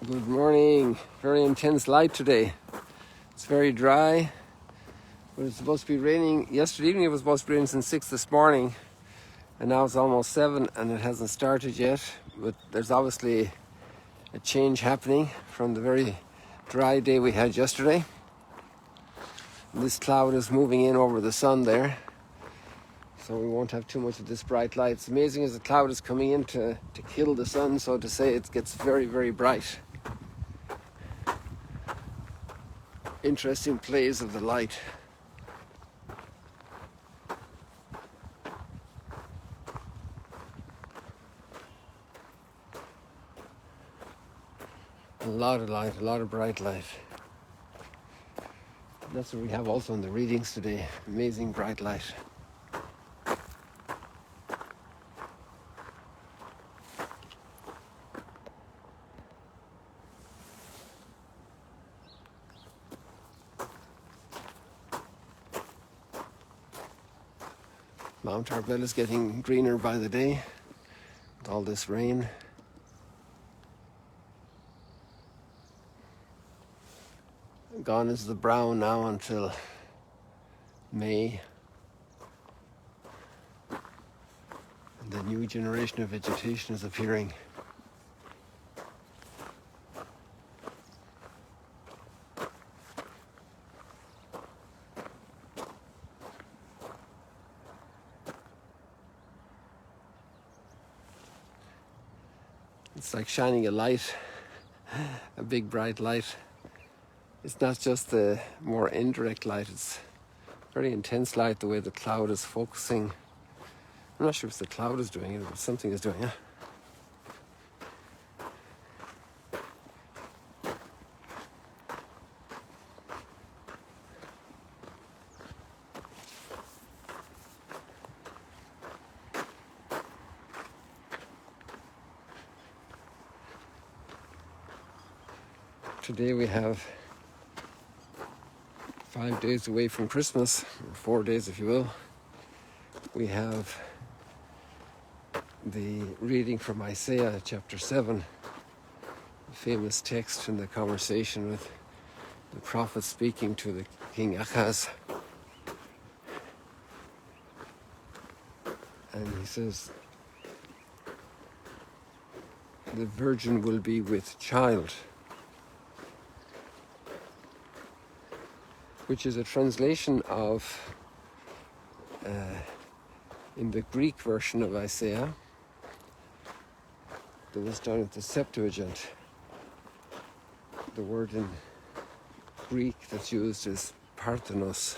Good morning. Very intense light today. It's very dry, but it's supposed to be raining. Yesterday evening it was supposed to be raining since 6 this morning, and now it's almost 7 and it hasn't started yet. But there's obviously a change happening from the very dry day we had yesterday. This cloud is moving in over the sun there, so we won't have too much of this bright light. It's amazing as the cloud is coming in to kill the sun, so to say. It gets very, very bright. Interesting plays of the light. A lot of light, a lot of bright light. That's what we have also in the readings today. Amazing bright light. Mount Arbel is getting greener by the day with all this rain. Gone is the brown now until May. And the new generation of vegetation is appearing. It's like shining a light, a big bright light. It's not just the more indirect light, it's very intense light, the way the cloud is focusing. I'm not sure if the cloud is doing it, but something is doing it. Today we have 5 days away from Christmas, or 4 days if you will. We have the reading from Isaiah chapter 7, the famous text in the conversation with the prophet speaking to the king Ahaz. And he says, the virgin will be with child, which is a translation of, in the Greek version of Isaiah, that was done at the Septuagint. The word in Greek that's used is parthenos,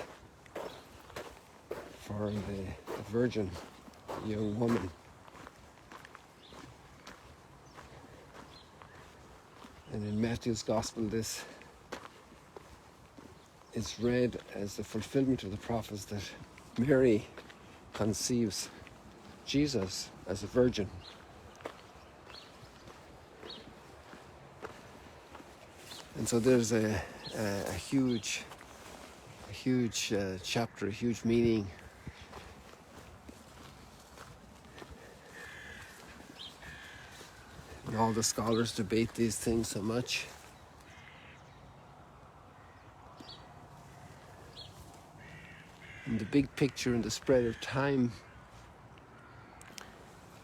for the virgin, the young woman. And in Matthew's Gospel, this is read as the fulfillment of the prophets that Mary conceives Jesus as a virgin. And so there's a huge chapter, a huge meaning. And all the scholars debate these things so much. In the big picture, in the spread of time,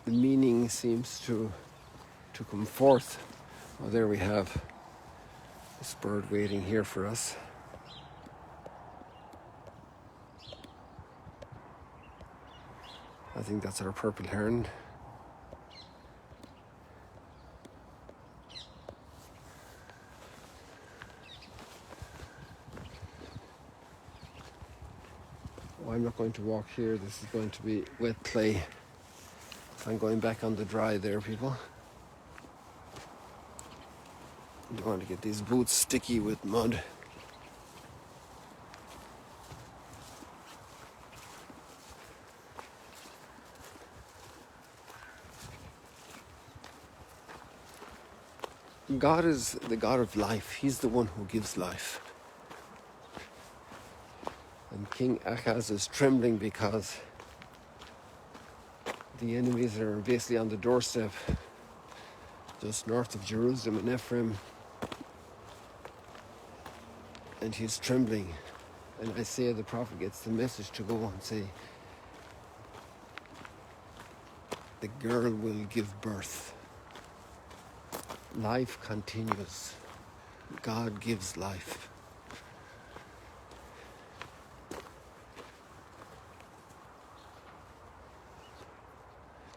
the meaning seems to come forth. Oh, there we have this bird waiting here for us. I think that's our purple heron. Oh, I'm not going to walk here. This is going to be wet clay. I'm going back on the dry there, people. I don't want to get these boots sticky with mud. God is the God of life. He's the one who gives life. And King Ahaz is trembling because the enemies are basically on the doorstep, just north of Jerusalem and Ephraim. and he's trembling. And Isaiah the prophet gets the message to go and say, the girl will give birth. Life continues. God gives life.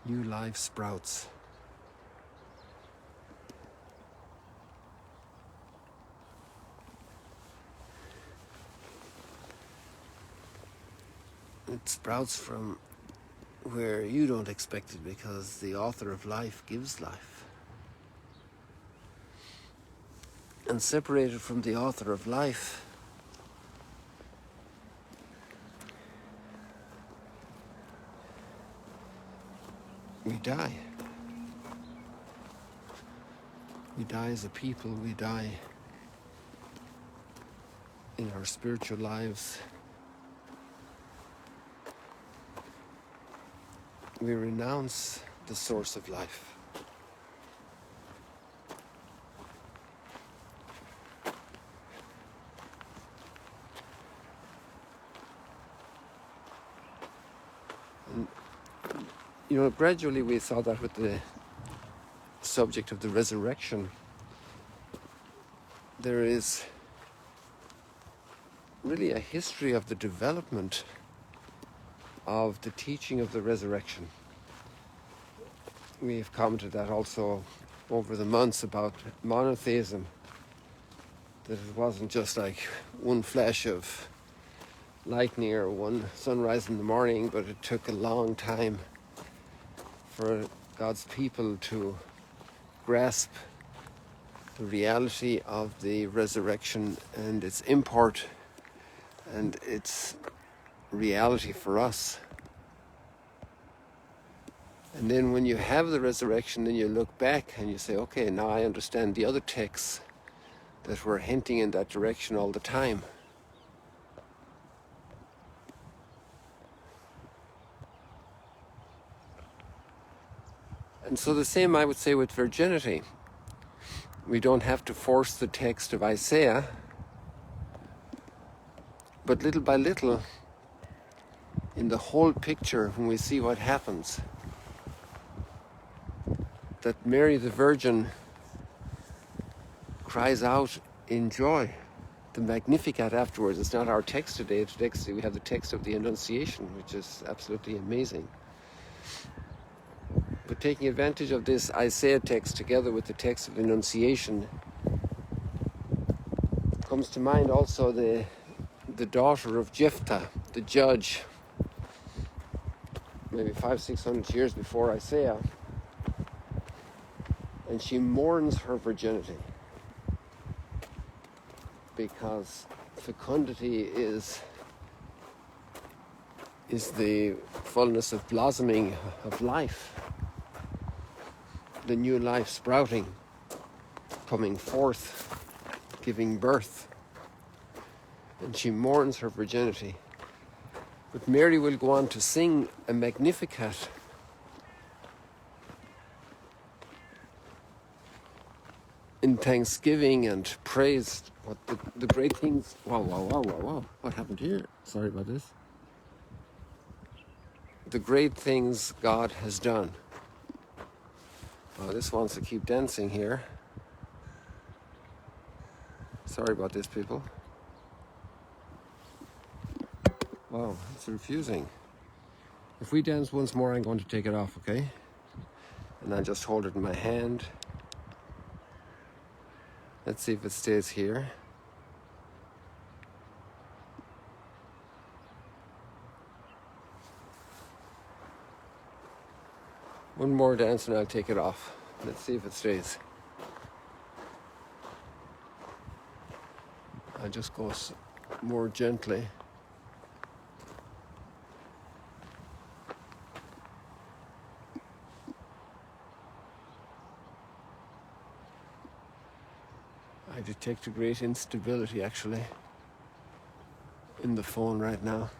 New life sprouts. It sprouts from where you don't expect it, because the author of life gives life. And separated from the author of life, we die. We die as a people, we die in our spiritual lives. We renounce the source of life. And, gradually we saw that with the subject of the resurrection. There is really a history of the development of the teaching of the resurrection. We've commented that also over the months about monotheism, that it wasn't just like one flash of lightning or one sunrise in the morning, but it took a long time for God's people to grasp the reality of the resurrection and its import and its reality for us. And then when you have the resurrection, then you look back and you say, okay, now I understand the other texts that were hinting in that direction all the time. And so the same I would say with virginity. We don't have to force the text of Isaiah, but little by little, in the whole picture, when we see what happens, that Mary the Virgin cries out in joy, the Magnificat afterwards. It's not our text today. We have the text of the Annunciation, which is absolutely amazing. But taking advantage of this Isaiah text together with the text of the Annunciation, comes to mind also the daughter of Jephthah, the judge, maybe 500-600 years before Isaiah, and she mourns her virginity because fecundity is the fullness of blossoming of life, the new life sprouting, coming forth, giving birth. And she mourns her virginity. But Mary will go on to sing a Magnificat in thanksgiving and praise what the great things. Wow. What happened here? Sorry about this. The great things God has done. Oh, this wants to keep dancing here. Sorry about this, people. Wow, it's refusing. If we dance once more, I'm going to take it off, okay? And I just hold it in my hand. Let's see if it stays here. One more dance and I'll take it off. Let's see if it stays. I just go more gently. I detect a great instability actually in the phone right now,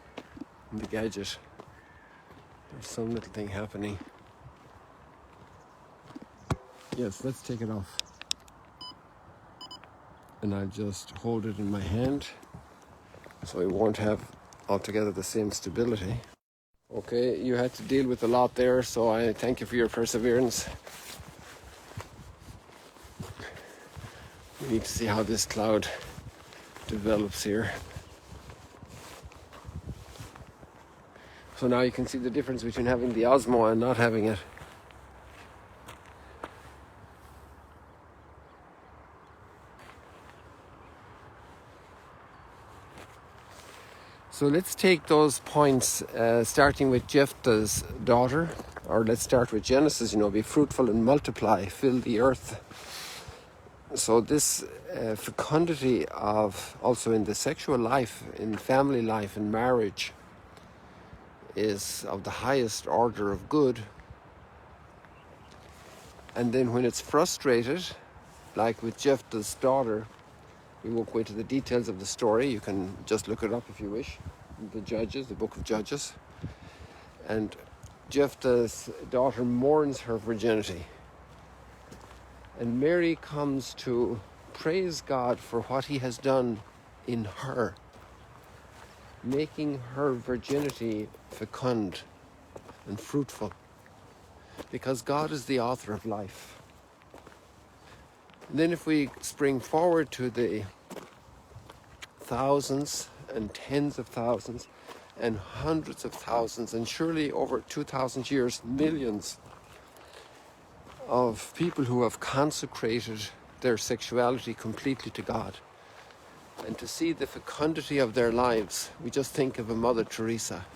in the gadget. There's some little thing happening. Yes, let's take it off. and I'll just hold it in my hand so it won't have altogether the same stability. Okay, you had to deal with a lot there, so I thank you for your perseverance. We need to see how this cloud develops here. So now you can see the difference between having the Osmo and not having it. So let's take those points, starting with Jephthah's daughter, or let's start with Genesis, be fruitful and multiply, fill the earth. So this fecundity of, also in the sexual life, in family life, in marriage, is of the highest order of good. And then when it's frustrated, like with Jephthah's daughter, we won't go into the details of the story. You can just look it up if you wish. The book of Judges. And Jephthah's daughter mourns her virginity. And Mary comes to praise God for what he has done in her, making her virginity fecund and fruitful, because God is the author of life. And then if we spring forward to the thousands and tens of thousands and hundreds of thousands, and surely over 2,000 years, millions of people who have consecrated their sexuality completely to God, and to see the fecundity of their lives, we just think of a Mother Teresa,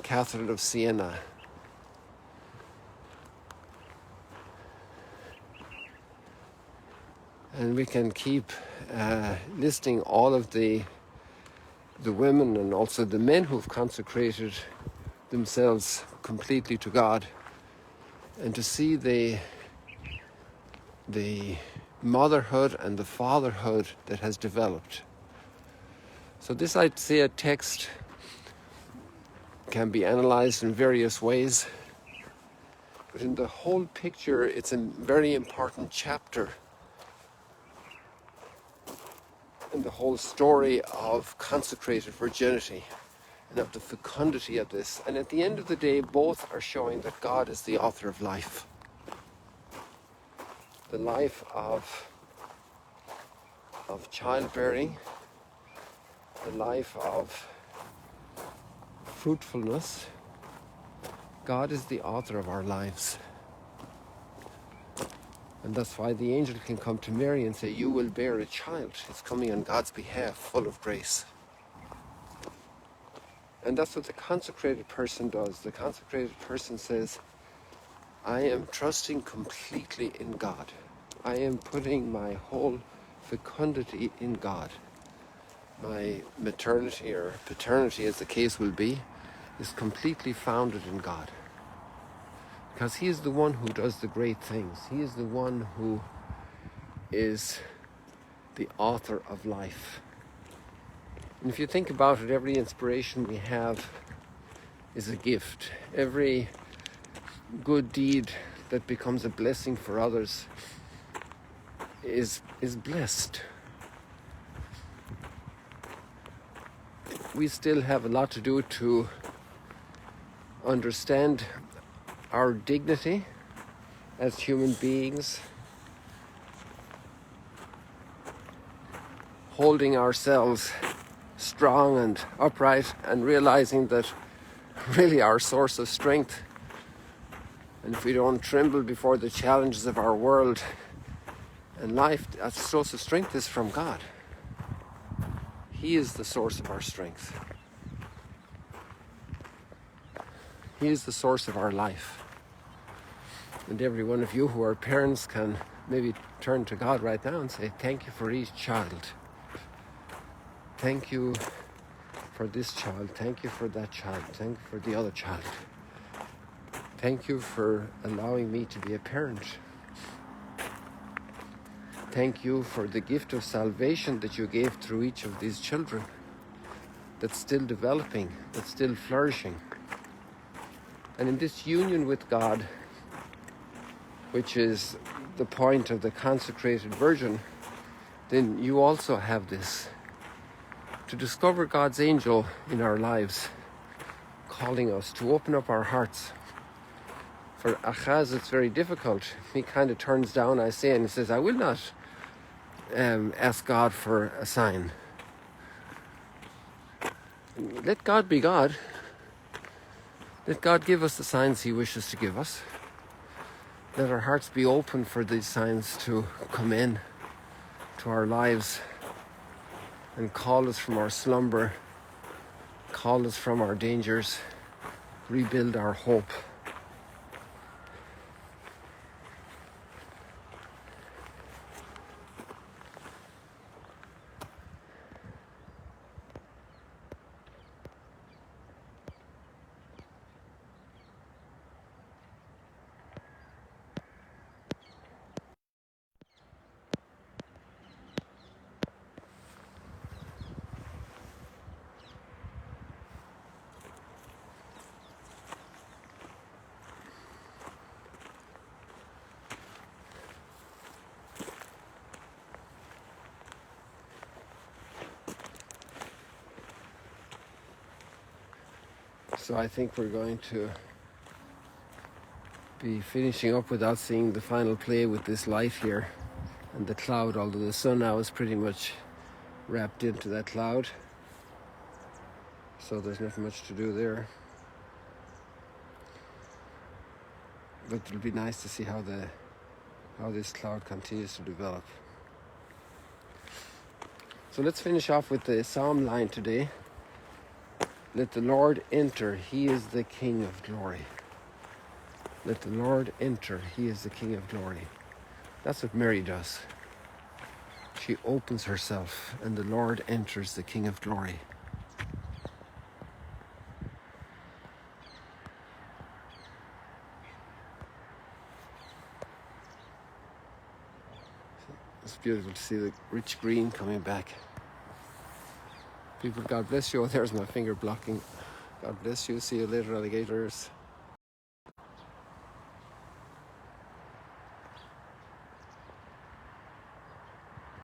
Catherine of Siena, and we can keep listing all of the women and also the men who've consecrated themselves completely to God, and to see the motherhood and the fatherhood that has developed. So this, I'd say, a text can be analyzed in various ways, but in the whole picture, it's a very important chapter in the whole story of consecrated virginity and of the fecundity of this. And at the end of the day, both are showing that God is the author of life. The life of childbearing, the life of fruitfulness. God is the author of our lives. And that's why the angel can come to Mary and say, you will bear a child. It's coming on God's behalf, full of grace. And that's what the consecrated person does. The consecrated person says, I am trusting completely in God. I am putting my whole fecundity in God. My maternity or paternity, as the case will be, is completely founded in God. Because he is the one who does the great things. He is the one who is the author of life. And if you think about it, every inspiration we have is a gift. Every good deed that becomes a blessing for others is blessed. We still have a lot to do to understand our dignity as human beings, holding ourselves strong and upright, and realizing that really our source of strength, and if we don't tremble before the challenges of our world and life, our source of strength is from God. He is the source of our strength. He is the source of our life. And every one of you who are parents can maybe turn to God right now and say, thank you for each child. Thank you for this child. Thank you for that child. Thank you for the other child. Thank you for allowing me to be a parent. Thank you for the gift of salvation that you gave through each of these children, that's still developing, that's still flourishing. And in this union with God, which is the point of the consecrated virgin, then you also have this. To discover God's angel in our lives, calling us to open up our hearts. For Achaz, it's very difficult. He kind of turns down Isaiah and he says, I will not ask God for a sign. Let God be God. Let God give us the signs he wishes to give us. Let our hearts be open for these signs to come in to our lives and call us from our slumber, call us from our dangers, rebuild our hope. So I think we're going to be finishing up without seeing the final play with this light here and the cloud, although the sun now is pretty much wrapped into that cloud. So there's not much to do there. But it'll be nice to see how this cloud continues to develop. So let's finish off with the psalm line today. Let the Lord enter, he is the King of glory. Let the Lord enter, he is the King of glory. That's what Mary does. She opens herself and the Lord enters, the King of glory. It's beautiful to see the rich green coming back. People, God bless you. Oh, there's my finger blocking. God bless you. See you later, alligators.